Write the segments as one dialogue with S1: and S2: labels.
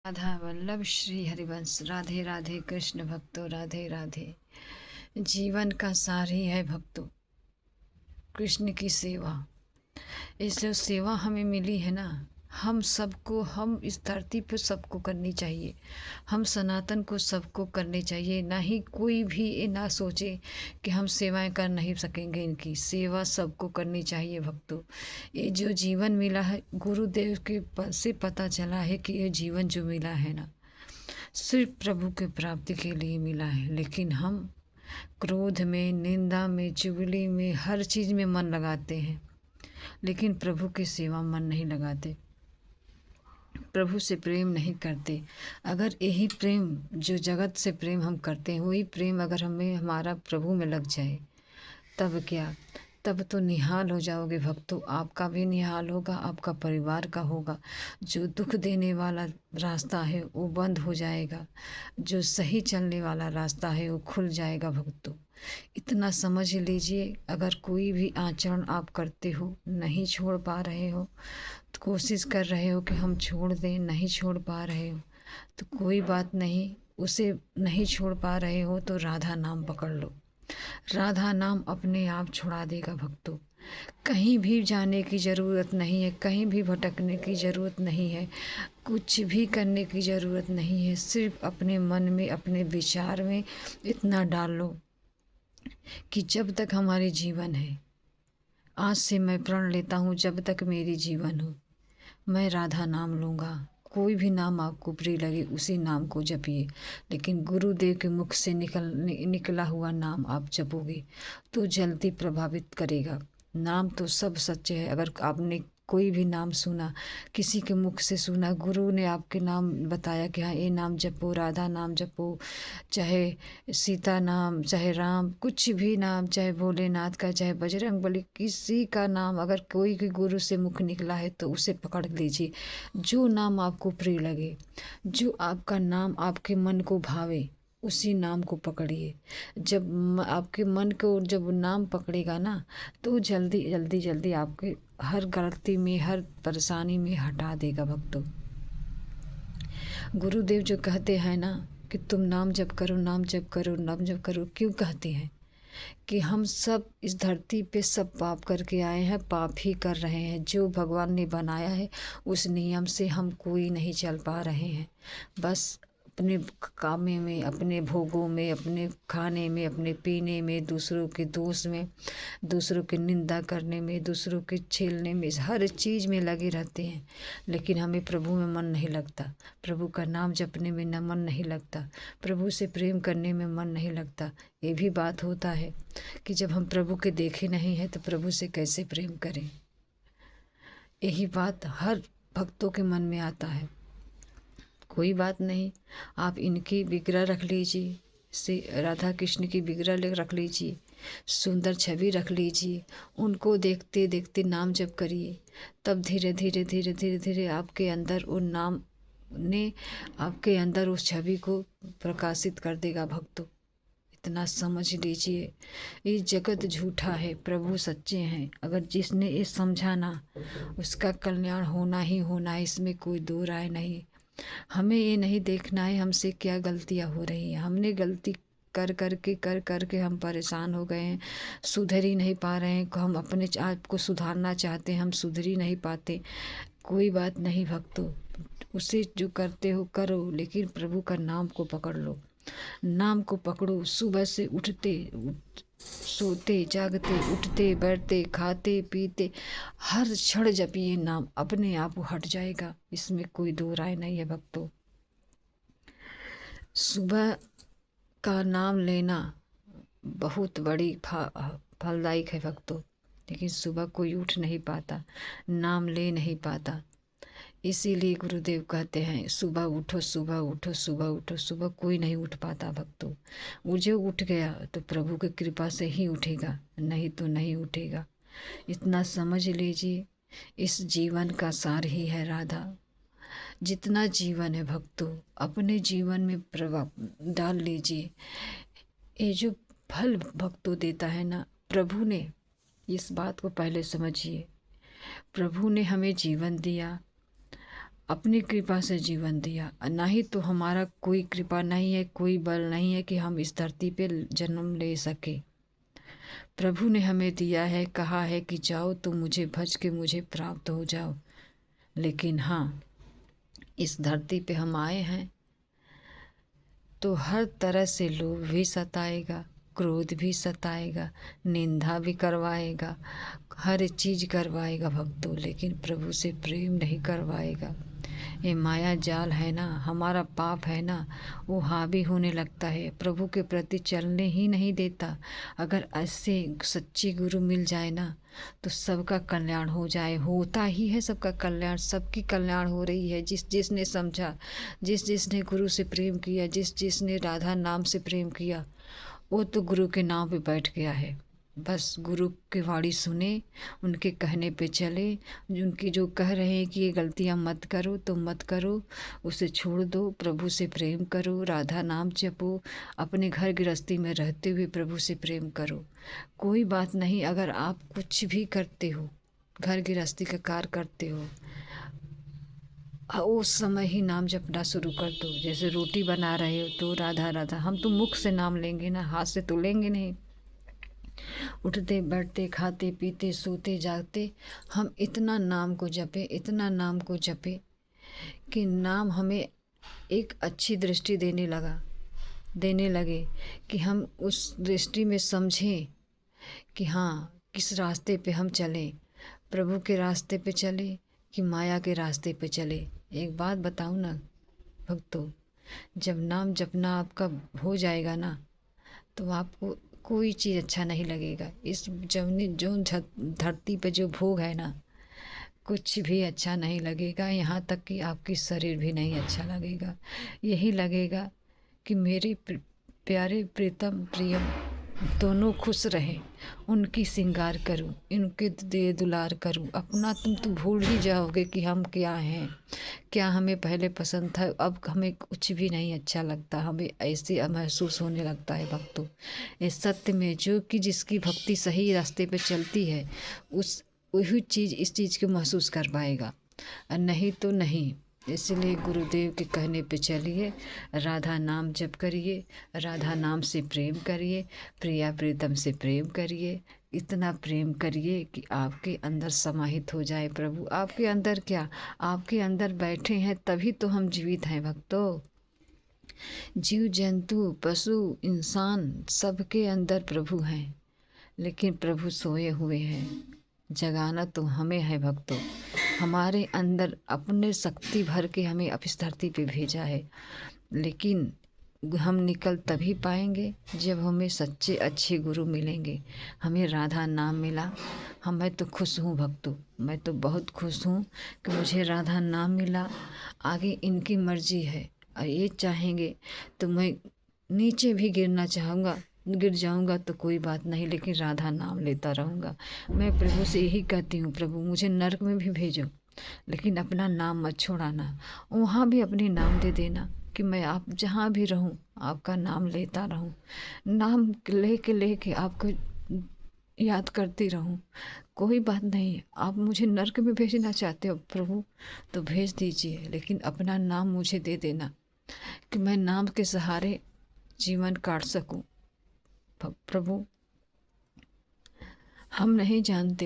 S1: राधा वल्लभ श्री हरिवंश। राधे राधे कृष्ण भक्तों, राधे राधे। जीवन का सार ही है भक्तों कृष्ण की सेवा। इस जो सेवा हमें मिली है ना, हम सबको, हम इस धरती पर सबको करनी चाहिए। हम सनातन को सबको करनी चाहिए। ना ही कोई भी ये ना सोचे कि हम सेवाएं कर नहीं सकेंगे। इनकी सेवा सबको करनी चाहिए भक्तों। ये जो जीवन मिला है गुरुदेव के से पता चला है कि ये जीवन जो मिला है ना, सिर्फ प्रभु के प्राप्ति के लिए मिला है। लेकिन हम क्रोध में, निंदा में, चुगली में, हर चीज़ में मन लगाते हैं, लेकिन प्रभु की सेवा मन नहीं लगाते, प्रभु से प्रेम नहीं करते। अगर यही प्रेम जो जगत से प्रेम हम करते हैं, वही प्रेम अगर हमें हमारा प्रभु में लग जाए, तब क्या, तब तो निहाल हो जाओगे भक्तों। आपका भी निहाल होगा, आपका परिवार का होगा। जो दुख देने वाला रास्ता है वो बंद हो जाएगा, जो सही चलने वाला रास्ता है वो खुल जाएगा भक्तों। इतना समझ लीजिए, अगर कोई भी आचरण आप करते हो, नहीं छोड़ पा रहे हो, तो कोशिश कर रहे हो कि हम छोड़ दें, नहीं छोड़ पा रहे हो, तो कोई बात नहीं। उसे नहीं छोड़ पा रहे हो तो राधा नाम पकड़ लो। राधा नाम अपने आप छुड़ा देगा भक्तों। कहीं भी जाने की ज़रूरत नहीं है, कहीं भी भटकने की ज़रूरत नहीं है, कुछ भी करने की ज़रूरत नहीं है। सिर्फ अपने मन में, अपने विचार में इतना डाल लो कि जब तक हमारे जीवन है, आज से मैं प्रण लेता हूँ, जब तक मेरी जीवन हो मैं राधा नाम लूँगा। कोई भी नाम आपको प्रिय लगे उसी नाम को जपिए, लेकिन गुरुदेव के मुख से निकला हुआ नाम आप जपोगे तो जल्दी प्रभावित करेगा। नाम तो सब सच्चे है। अगर आपने कोई भी नाम सुना, किसी के मुख से सुना, गुरु ने आपके नाम बताया कि हाँ ये नाम जपो, राधा नाम जपो, चाहे सीता नाम, चाहे राम, कुछ भी नाम, चाहे भोलेनाथ का, चाहे बजरंग बली, किसी का नाम अगर कोई भी गुरु से मुख निकला है तो उसे पकड़ लीजिए। जो नाम आपको प्रिय लगे, जो आपका नाम आपके मन को भावे, उसी नाम को पकड़िए। जब आपके मन को जब नाम पकड़ेगा ना, तो जल्दी जल्दी जल्दी आपके हर गलती में, हर परेशानी में हटा देगा भक्तों। गुरुदेव जो कहते हैं ना कि तुम नाम जप करो, नाम जप करो, नाम जप करो, क्यों कहते हैं? कि हम सब इस धरती पे सब पाप करके आए हैं, पाप ही कर रहे हैं। जो भगवान ने बनाया है उस नियम से हम कोई नहीं चल पा रहे हैं। बस अपने कामे में, अपने भोगों में, अपने खाने में, अपने पीने में, दूसरों के दोष में, दूसरों की निंदा करने में, दूसरों के छेलने में, हर चीज़ में लगे रहते हैं। लेकिन हमें प्रभु में मन नहीं लगता, प्रभु का नाम जपने में न मन नहीं लगता, प्रभु से प्रेम करने में मन नहीं लगता। ये भी बात होता है कि जब हम प्रभु के देखे नहीं हैं तो प्रभु से कैसे प्रेम करें। यही बात हर भक्तों के मन में आता है। कोई बात नहीं, आप इनकी विग्रह रख लीजिए, से राधा कृष्ण की विग्रह रख लीजिए, सुंदर छवि रख लीजिए, उनको देखते देखते नाम जप करिए। तब धीरे धीरे धीरे धीरे धीरे आपके अंदर उन नाम ने आपके अंदर उस छवि को प्रकाशित कर देगा भक्तों। इतना समझ लीजिए, ये जगत झूठा है, प्रभु सच्चे हैं। अगर जिसने ये समझा ना, उसका कल्याण होना ही होना है, इसमें कोई दो राय नहीं। हमें ये नहीं देखना है हमसे क्या गलतियाँ हो रही हैं। हमने गलती कर करके हम परेशान हो गए हैं, सुधर ही नहीं पा रहे हैं। हम अपने आप को सुधारना चाहते हैं, हम सुधर ही नहीं पाते। कोई बात नहीं भक्तों, उसे जो करते हो करो, लेकिन प्रभु का नाम को पकड़ लो। नाम को पकड़ो। सुबह से सोते जागते, उठते बैठते, खाते पीते, हर क्षण जपिए नाम, अपने आप वो हट जाएगा, इसमें कोई दो राय नहीं है भक्तों। सुबह का नाम लेना बहुत बड़ी फलदायक है भक्तों, लेकिन सुबह कोई उठ नहीं पाता, नाम ले नहीं पाता। इसीलिए गुरुदेव कहते हैं सुबह उठो, सुबह उठो, सुबह उठो। सुबह कोई नहीं उठ पाता भक्तों। वो जो उठ गया तो प्रभु की कृपा से ही उठेगा, नहीं तो नहीं उठेगा। इतना समझ लीजिए, इस जीवन का सार ही है राधा। जितना जीवन है भक्तों, अपने जीवन में प्रभाव डाल लीजिए। ये जो फल भक्तों देता है ना प्रभु ने, इस बात को पहले समझिए। प्रभु ने हमें जीवन दिया, अपनी कृपा से जीवन दिया, ना ही तो हमारा कोई कृपा नहीं है, कोई बल नहीं है कि हम इस धरती पे जन्म ले सके। प्रभु ने हमें दिया है, कहा है कि जाओ तो मुझे भज के मुझे प्राप्त हो जाओ। लेकिन हाँ, इस धरती पे हम आए हैं तो हर तरह से लोभ भी सताएगा, क्रोध भी सताएगा, निंदा भी करवाएगा, हर चीज़ करवाएगा भक्तों, लेकिन प्रभु से प्रेम नहीं करवाएगा। ये माया जाल है ना, हमारा पाप है ना, वो हावी होने लगता है, प्रभु के प्रति चलने ही नहीं देता। अगर ऐसे सच्ची गुरु मिल जाए ना तो सबका कल्याण हो जाए, होता ही है सबका कल्याण, सबकी कल्याण हो रही है। जिस जिसने समझा, जिस जिसने गुरु से प्रेम किया, जिस जिसने राधा नाम से प्रेम किया, वो तो गुरु के नाम पे बैठ गया है। बस गुरु की वाणी सुने, उनके कहने पे चले, उनकी जो कह रहे हैं कि ये गलतियाँ मत करो तो मत करो, उसे छोड़ दो, प्रभु से प्रेम करो, राधा नाम जपो, अपने घर गृहस्थी में रहते हुए प्रभु से प्रेम करो। कोई बात नहीं, अगर आप कुछ भी करते हो, घर गृहस्थी का कार्य करते हो, उस समय ही नाम जपना शुरू कर दो। जैसे रोटी बना रहे हो तो राधा राधा, हम तो मुख से नाम लेंगे ना, हाथ से तो लेंगे नहीं। उठते बैठते खाते पीते सोते जागते हम इतना नाम को जपे, इतना नाम को जपे कि नाम हमें एक अच्छी दृष्टि देने लगे, कि हम उस दृष्टि में समझें कि हाँ, किस रास्ते पे हम चलें, प्रभु के रास्ते पे चले कि माया के रास्ते पे चले। एक बात बताऊँ ना भक्तों, जब नाम जपना आपका हो जाएगा ना तो आपको कोई चीज़ अच्छा नहीं लगेगा। इस जवनी जो धरती पे जो भोग है ना, कुछ भी अच्छा नहीं लगेगा, यहाँ तक कि आपकी शरीर भी नहीं अच्छा लगेगा। यही लगेगा कि मेरे प्यारे प्रीतम प्रियम दोनों खुश रहें, उनकी श्रृंगार करूं, इनके दे दुलार करूं। अपना तुम तो भूल ही जाओगे कि हम क्या हैं, क्या हमें पहले पसंद था, अब हमें कुछ भी नहीं अच्छा लगता, हमें ऐसे महसूस होने लगता है भक्तों। इस सत्य में जो कि जिसकी भक्ति सही रास्ते पे चलती है, उस वही चीज़ इस चीज़ को महसूस कर पाएगा, और नहीं तो नहीं। इसलिए गुरुदेव के कहने पे चलिए, राधा नाम जप करिए, राधा नाम से प्रेम करिए, प्रिया प्रीतम से प्रेम करिए, इतना प्रेम करिए कि आपके अंदर समाहित हो जाए प्रभु। आपके अंदर क्या, आपके अंदर बैठे हैं तभी तो हम जीवित हैं भक्तों। जीव जंतु पशु इंसान सबके अंदर प्रभु हैं, लेकिन प्रभु सोए हुए हैं। जगाना तो हमें है भक्तों, हमारे अंदर अपने शक्ति भर के हमें इस धरती पे भेजा है। लेकिन हम निकल तभी पाएंगे जब हमें सच्चे अच्छे गुरु मिलेंगे। हमें राधा नाम मिला, मैं तो खुश हूँ भक्तों, मैं तो बहुत खुश हूँ कि मुझे राधा नाम मिला। आगे इनकी मर्जी है, और ये चाहेंगे तो मैं नीचे भी गिर जाऊंगा तो कोई बात नहीं, लेकिन राधा नाम लेता रहूँगा। मैं प्रभु से यही कहती हूँ, प्रभु मुझे नरक में भी भेजो, लेकिन अपना नाम मत छोड़ाना, वहाँ भी अपने नाम दे देना कि मैं आप जहाँ भी रहूँ आपका नाम लेता रहूँ, नाम लेके आपको याद करती रहूँ। कोई बात नहीं, आप मुझे नरक में भेजना चाहते हो प्रभु तो भेज दीजिए, लेकिन अपना नाम मुझे दे देना कि मैं नाम के सहारे जीवन काट सकूं। प्रभु हम नहीं जानते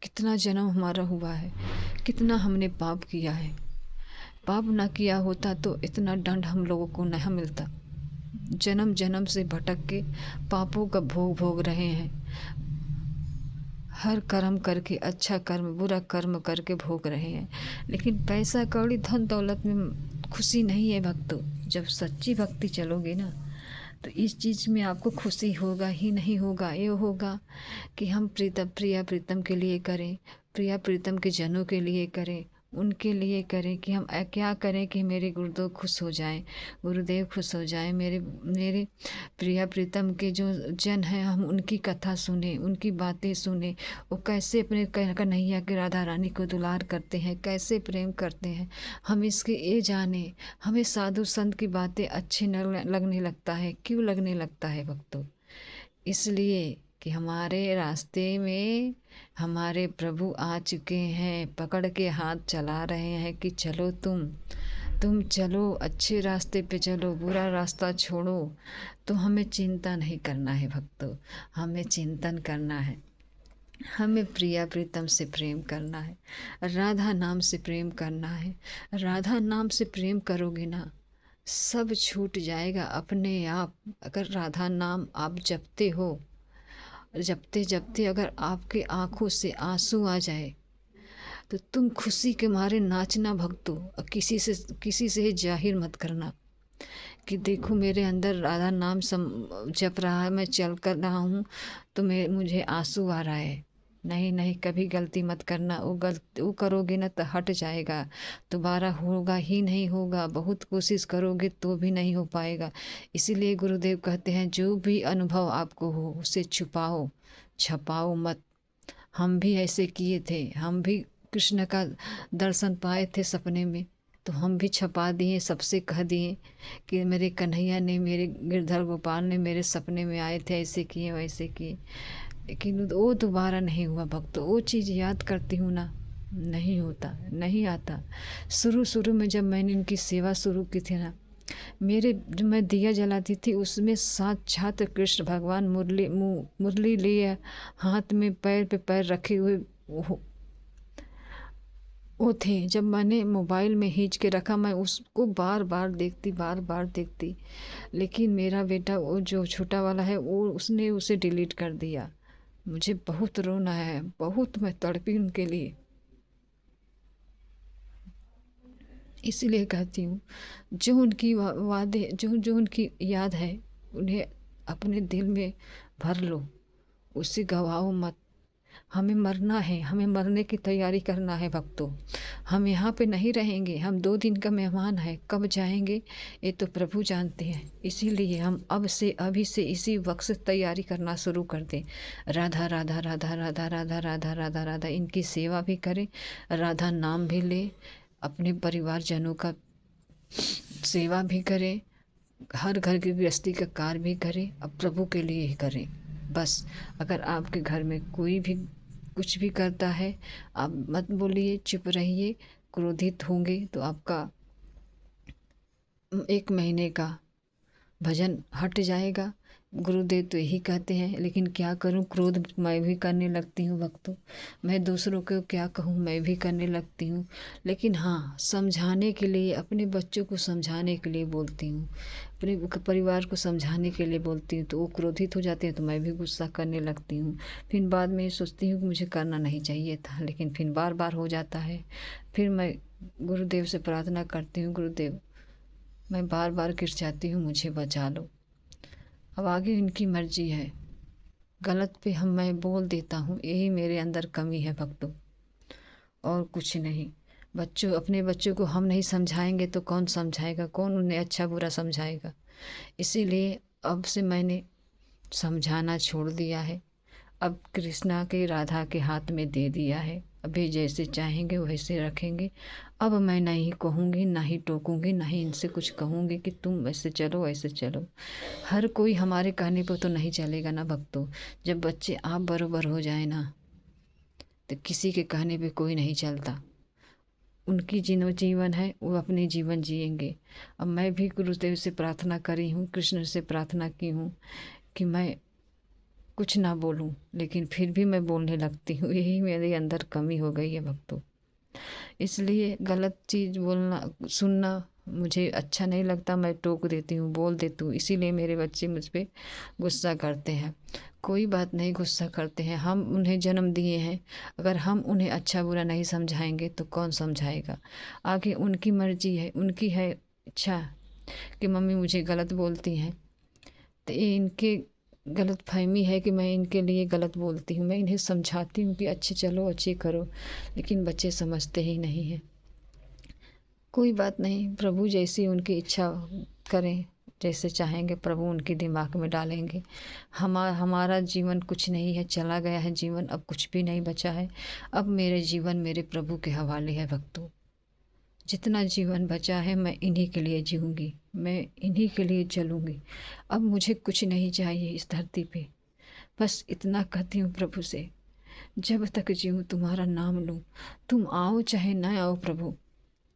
S1: कितना जन्म हमारा हुआ है, कितना हमने पाप किया है। पाप ना किया होता तो इतना दंड हम लोगों को नहीं मिलता। जन्म जन्म से भटक के पापों का भोग रहे हैं, हर कर्म करके, अच्छा कर्म बुरा कर्म करके भोग रहे हैं। लेकिन पैसा कौड़ी धन दौलत में खुशी नहीं है भक्तों। जब सच्ची भक्ति चलोगे ना तो इस चीज़ में आपको खुशी होगा ही नहीं होगा। ये होगा कि हम प्रिया प्रीतम के लिए करें, प्रिया प्रीतम के जनों के लिए करें, उनके लिए करें कि हम क्या करें कि मेरे गुरुदेव खुश हो जाएं, गुरुदेव खुश हो जाएं। मेरे प्रिया प्रीतम के जो जन हैं, हम उनकी कथा सुने, उनकी बातें सुने, वो कैसे अपने कन्हैया के राधा रानी को दुलार करते हैं, कैसे प्रेम करते हैं, हम इसके ये जाने। हमें साधु संत की बातें अच्छी न लगने लगता है। क्यों लगने लगता है भक्तों? इसलिए कि हमारे रास्ते में हमारे प्रभु आ चुके हैं, पकड़ के हाथ चला रहे हैं कि चलो तुम चलो, अच्छे रास्ते पे चलो, बुरा रास्ता छोड़ो। तो हमें चिंता नहीं करना है भक्तों, हमें चिंतन करना है। हमें प्रिया प्रीतम से प्रेम करना है, राधा नाम से प्रेम करना है। राधा नाम से प्रेम करोगे ना, सब छूट जाएगा अपने आप। अगर राधा नाम आप जपते हो, जपते जपते अगर आपके आँखों से आंसू आ जाए तो तुम खुशी के मारे नाचना भक्तों, और किसी से जाहिर मत करना कि देखो मेरे अंदर राधा नाम जप रहा है, मैं चल कर रहा हूँ तो मुझे आंसू आ रहा है। नहीं नहीं, कभी गलती मत करना। वो करोगे ना तो हट जाएगा, दोबारा होगा ही नहीं होगा। बहुत कोशिश करोगे तो भी नहीं हो पाएगा। इसीलिए गुरुदेव कहते हैं जो भी अनुभव आपको हो उसे छुपाओ, छपाओ मत। हम भी ऐसे किए थे, हम भी कृष्ण का दर्शन पाए थे सपने में, तो हम भी छपा दिए, सबसे कह दिए कि मेरे कन्हैया ने, मेरे गिरधर गोपाल ने मेरे सपने में आए थे, ऐसे किए वैसे किए। लेकिन वो दोबारा नहीं हुआ भक्तों। वो चीज़ याद करती हूँ ना, नहीं होता, नहीं आता। शुरू शुरू में जब मैंने इनकी सेवा शुरू की थी ना, मेरे जो मैं दिया जलाती थी उसमें साक्षात कृष्ण भगवान मुरली लिए हाथ में, पैर पे पैर रखे हुए वो थे। जब मैंने मोबाइल में खींच के रखा, मैं उसको बार बार देखती, बार बार देखती। लेकिन मेरा बेटा, वो जो छोटा वाला है, वो उसने उसे डिलीट कर दिया। मुझे बहुत रोना है, बहुत मैं तड़पी उनके लिए। इसलिए कहती हूँ, जो उनकी वादे, जो जो उनकी याद है, उन्हें अपने दिल में भर लो, उसे गवाओ मत। हमें मरना है, हमें मरने की तैयारी करना है भक्तों। हम यहाँ पे नहीं रहेंगे, हम 2 दिन का मेहमान है, कब जाएंगे ये तो प्रभु जानते हैं। इसीलिए हम अब से, अभी से, इसी वक्त से तैयारी करना शुरू कर दें। राधा राधा राधा राधा राधा राधा राधा राधा, इनकी सेवा भी करें, राधा नाम भी लें, अपने परिवारजनों का सेवा भी करें, हर घर की गृहस्थी का कार्य भी करें, अब प्रभु के लिए ही करें बस। अगर आपके घर में कोई भी कुछ भी करता है, आप मत बोलिए, चुप रहिए। क्रोधित होंगे तो आपका 1 महीने का भजन हट जाएगा। गुरुदेव तो यही कहते हैं। लेकिन क्या करूं, क्रोध मैं भी करने लगती हूँ भक्तों। मैं दूसरों को क्या कहूँ, मैं भी करने लगती हूँ। लेकिन हाँ, समझाने के लिए, अपने बच्चों को समझाने के लिए बोलती हूँ, अपने परिवार को समझाने के लिए बोलती हूँ, तो वो क्रोधित हो जाते हैं तो मैं भी गुस्सा करने लगती हूँ। फिर बाद में सोचती हूँ कि मुझे करना नहीं चाहिए था, लेकिन फिर बार बार हो जाता है। फिर मैं गुरुदेव से प्रार्थना करती हूँ, गुरुदेव मैं बार बार गिर जाती हूँ, मुझे बचा लो। अब आगे इनकी मर्जी है, गलत पे मैं बोल देता हूँ, यही मेरे अंदर कमी है भक्तों, और कुछ नहीं। अपने बच्चों को हम नहीं समझाएंगे तो कौन समझाएगा, कौन उन्हें अच्छा बुरा समझाएगा। इसीलिए अब से मैंने समझाना छोड़ दिया है। अब कृष्णा के, राधा के हाथ में दे दिया है। अभी जैसे चाहेंगे वैसे रखेंगे। अब मैं नहीं कहूँगी, ना ही टोकूँगी, ना ही इनसे कुछ कहूँगी कि तुम ऐसे चलो ऐसे चलो। हर कोई हमारे कहने पर तो नहीं चलेगा ना भक्तों। जब बच्चे आप बरोबर हो जाए ना, तो किसी के कहने पे कोई नहीं चलता। उनकी जीवन है, वो अपने जीवन जिएंगे। अब मैं भी गुरुदेव से प्रार्थना करी हूँ, कृष्ण से प्रार्थना की हूँ कि मैं कुछ ना बोलूं, लेकिन फिर भी मैं बोलने लगती हूँ। यही मेरे अंदर कमी हो गई है भक्तों। इसलिए गलत चीज़ बोलना, सुनना मुझे अच्छा नहीं लगता। मैं टोक देती हूँ, बोल देती हूँ। इसीलिए मेरे बच्चे मुझ पर गुस्सा करते हैं। कोई बात नहीं, गुस्सा करते हैं, हम उन्हें जन्म दिए हैं। अगर हम उन्हें अच्छा बुरा नहीं समझाएंगे तो कौन समझाएगा। आगे उनकी मर्जी है, उनकी है इच्छा कि मम्मी मुझे गलत बोलती हैं, तो ये इनके गलत फहमी है कि मैं इनके लिए गलत बोलती हूँ। मैं इन्हें समझाती हूँ कि अच्छे चलो, अच्छे करो, लेकिन बच्चे समझते ही नहीं हैं। कोई बात नहीं, प्रभु जैसी उनकी इच्छा करें, जैसे चाहेंगे प्रभु उनके दिमाग में डालेंगे। हमारा जीवन कुछ नहीं है, चला गया है जीवन, अब कुछ भी नहीं बचा है। अब मेरे जीवन मेरे प्रभु के हवाले है भक्तों। जितना जीवन बचा है मैं इन्हीं के लिए जीऊँगी, मैं इन्हीं के लिए चलूँगी। अब मुझे कुछ नहीं चाहिए इस धरती पे। बस इतना कहती हूँ प्रभु से, जब तक जीऊँ तुम्हारा नाम लूँ। तुम आओ चाहे ना आओ प्रभु,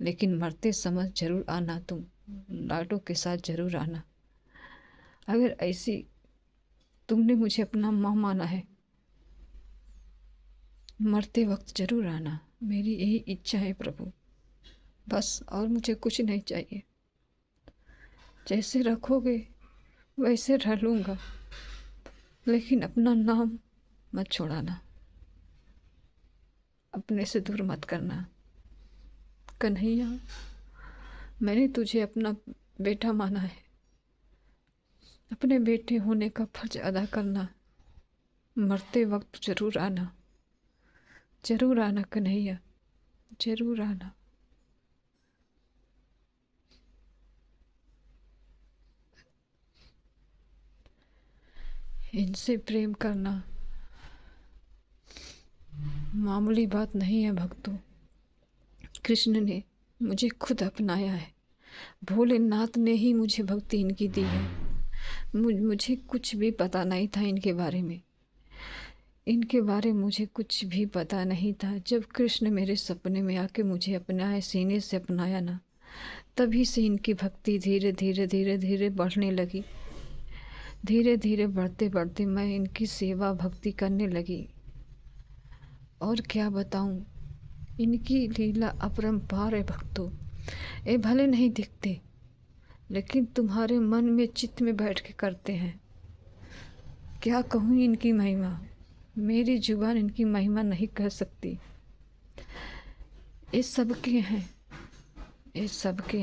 S1: लेकिन मरते समय जरूर आना, तुम लाडों के साथ जरूर आना। अगर ऐसी तुमने मुझे अपना माँ माना है, मरते वक्त जरूर आना। मेरी यही इच्छा है प्रभु, बस और मुझे कुछ नहीं चाहिए। जैसे रखोगे वैसे रह लूँगा, लेकिन अपना नाम मत छोड़ाना, अपने से दूर मत करना। कन्हैया, मैंने तुझे अपना बेटा माना है, अपने बेटे होने का फर्ज अदा करना। मरते वक्त जरूर आना, जरूर आना कन्हैया, जरूर आना। इनसे प्रेम करना मामूली बात नहीं है भक्तों। कृष्ण ने मुझे खुद अपनाया है, भोलेनाथ ने ही मुझे भक्ति इनकी दी है। मुझे कुछ भी पता नहीं था इनके बारे में, इनके बारे में मुझे कुछ भी पता नहीं था। जब कृष्ण मेरे सपने में आके मुझे अपनाया, सीने से अपनाया ना, तभी से इनकी भक्ति धीरे धीरे धीरे धीरे बढ़ने लगी। धीरे धीरे बढ़ते बढ़ते मैं इनकी सेवा भक्ति करने लगी। और क्या बताऊं, इनकी लीला अपरंपार है भक्तों। ये भले नहीं दिखते, लेकिन तुम्हारे मन में चित्त में बैठ के करते हैं। क्या कहूँ इनकी महिमा, मेरी जुबान इनकी महिमा नहीं कह सकती। ये सबके हैं, ये सबके